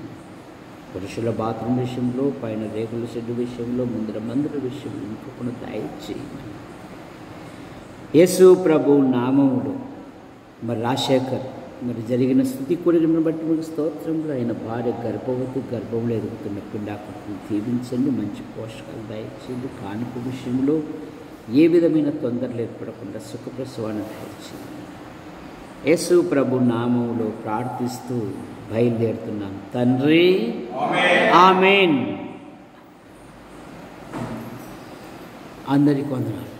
పురుషుల బాత్రూమ్ విషయంలో, పైన రేకుల షెడ్డు విషయంలో, ముందర మందిర విషయంలో మీ కృపను దయచేయండి. యేసు ప్రభు నామములో మరి రాజశేఖర్ మరి జరిగిన స్థుతి కూడికను బట్టి మీకు స్తోత్రంలో ఆయన భార్య గర్భవతి, గర్భంలో ఎదుగుతున్న పిండాకులను దీవించండి. మంచి పోషకాలు దయచేయండి. కానుక విషయంలో ఏ విధమైన తొందరలు ఏర్పడకుండా సుఖప్రసవాన్ని దయచేయండి. యేసు ప్రభు నామములో ప్రార్థిస్తూ బయలుదేరుతున్నాను తండ్రి. ఆమేన్. అందరికీ వందనాలు.